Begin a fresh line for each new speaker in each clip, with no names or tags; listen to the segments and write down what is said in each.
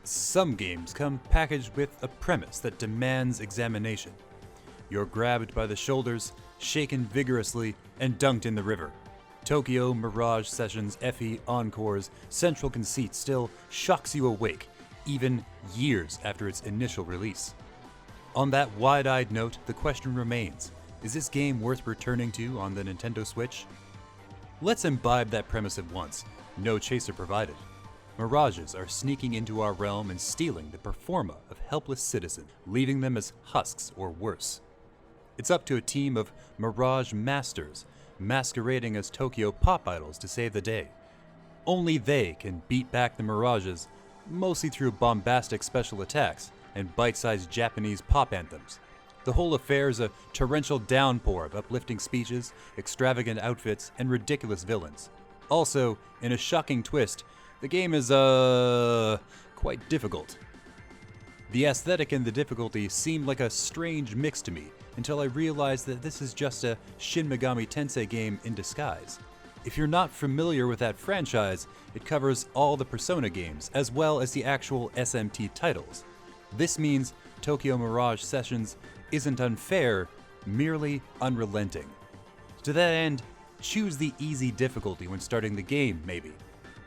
Some games come packaged with a premise that demands examination. You're grabbed by the shoulders, shaken vigorously, and dunked in the river. Tokyo Mirage Sessions Encore's central conceit still shocks you awake, even years after its initial release. On that wide-eyed note, the question remains, is this game worth returning to on the Nintendo Switch? Let's imbibe that premise at once, no chaser provided. Mirages are sneaking into our realm and stealing the performa of helpless citizens, leaving them as husks or worse. It's up to a team of Mirage masters, masquerading as Tokyo pop idols to save the day. Only they can beat back the Mirages, mostly through bombastic special attacks and bite-sized Japanese pop anthems. The whole affair is a torrential downpour of uplifting speeches, extravagant outfits, and ridiculous villains. Also, in a shocking twist, the game is, quite difficult. The aesthetic and the difficulty seemed like a strange mix to me until I realized that this is just a Shin Megami Tensei game in disguise. If you're not familiar with that franchise, it covers all the Persona games as well as the actual SMT titles. This means Tokyo Mirage Sessions isn't unfair, merely unrelenting. To that end, choose the easy difficulty when starting the game, maybe.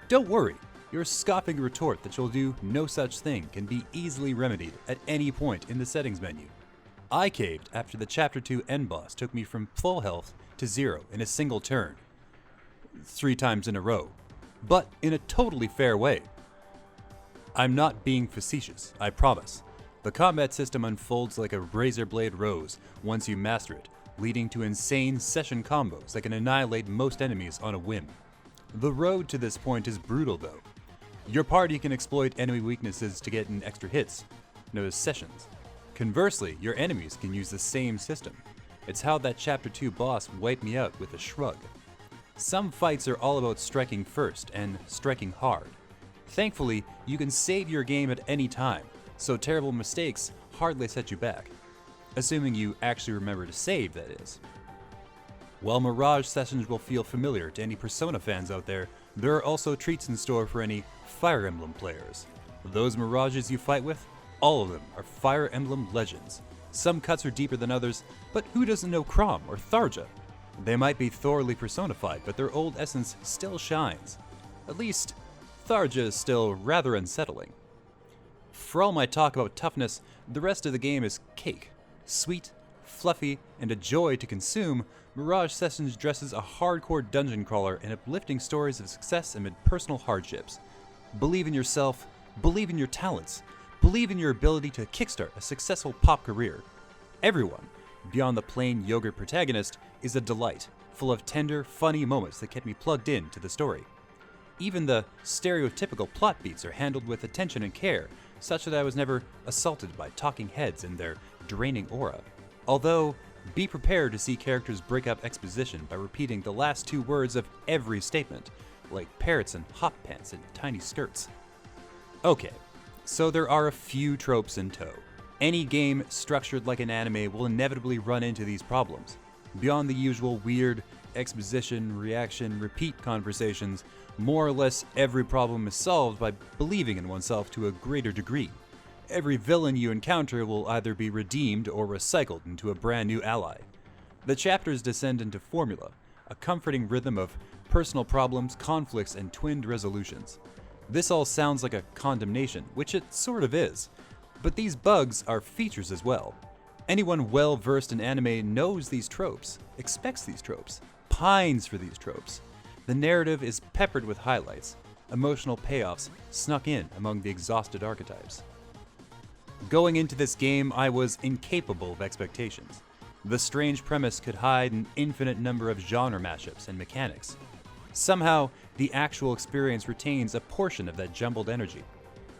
Don't worry, your scoffing retort that you'll do no such thing can be easily remedied at any point in the settings menu. I caved after the Chapter 2 end boss took me from full health to 0 in a single turn, 3 times in a row, but in a totally fair way. I'm not being facetious, I promise. The combat system unfolds like a razor blade rose once you master it, leading to insane session combos that can annihilate most enemies on a whim. The road to this point is brutal though. Your party can exploit enemy weaknesses to get in extra hits, known as sessions. Conversely, your enemies can use the same system. It's how that Chapter 2 boss wiped me out with a shrug. Some fights are all about striking first and striking hard. Thankfully, you can save your game at any time, so terrible mistakes hardly set you back. Assuming you actually remember to save, that is. While Mirage Sessions will feel familiar to any Persona fans out there are also treats in store for any Fire Emblem players. Those Mirages you fight with, all of them are Fire Emblem legends. Some cuts are deeper than others, but who doesn't know Chrom or Tharja? They might be thoroughly personified, but their old essence still shines. At least, Tharja is still rather unsettling. For all my talk about toughness, the rest of the game is cake. Sweet, fluffy, and a joy to consume, Mirage Sessions dresses a hardcore dungeon crawler in uplifting stories of success amid personal hardships. Believe in yourself, believe in your talents, believe in your ability to kickstart a successful pop career. Everyone, beyond the plain yogurt protagonist, is a delight, full of tender, funny moments that kept me plugged in to the story. Even the stereotypical plot beats are handled with attention and care, such that I was never assaulted by talking heads and their draining aura. Although, be prepared to see characters break up exposition by repeating the last 2 words of every statement, like parrots in hop pants and tiny skirts. Okay, so there are a few tropes in tow. Any game structured like an anime will inevitably run into these problems. Beyond the usual weird exposition, reaction, repeat conversations, more or less every problem is solved by believing in oneself to a greater degree. Every villain you encounter will either be redeemed or recycled into a brand new ally. The chapters descend into formula, a comforting rhythm of personal problems, conflicts, and twinned resolutions. This all sounds like a condemnation, which it sort of is, but these bugs are features as well. Anyone well-versed in anime knows these tropes, expects these tropes, pines for these tropes. The narrative is peppered with highlights, emotional payoffs snuck in among the exhausted archetypes. Going into this game, I was incapable of expectations. The strange premise could hide an infinite number of genre mashups and mechanics. Somehow, the actual experience retains a portion of that jumbled energy.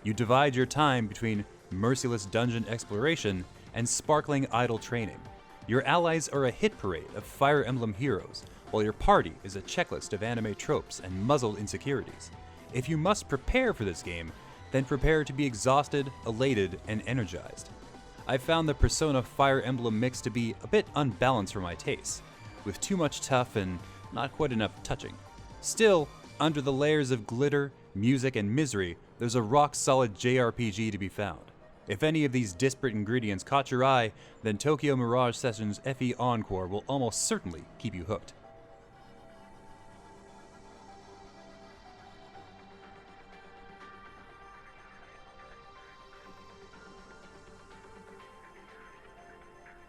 You divide your time between merciless dungeon exploration and sparkling idle training. Your allies are a hit parade of Fire Emblem heroes, while your party is a checklist of anime tropes and muzzled insecurities. If you must prepare for this game, then prepare to be exhausted, elated, and energized. I found the Persona Fire Emblem mix to be a bit unbalanced for my taste, with too much tough and not quite enough touching. Still, Under the layers of glitter, music, and misery, there's a rock-solid JRPG to be found. If any of these disparate ingredients caught your eye, then Tokyo Mirage Sessions FE Encore will almost certainly keep you hooked.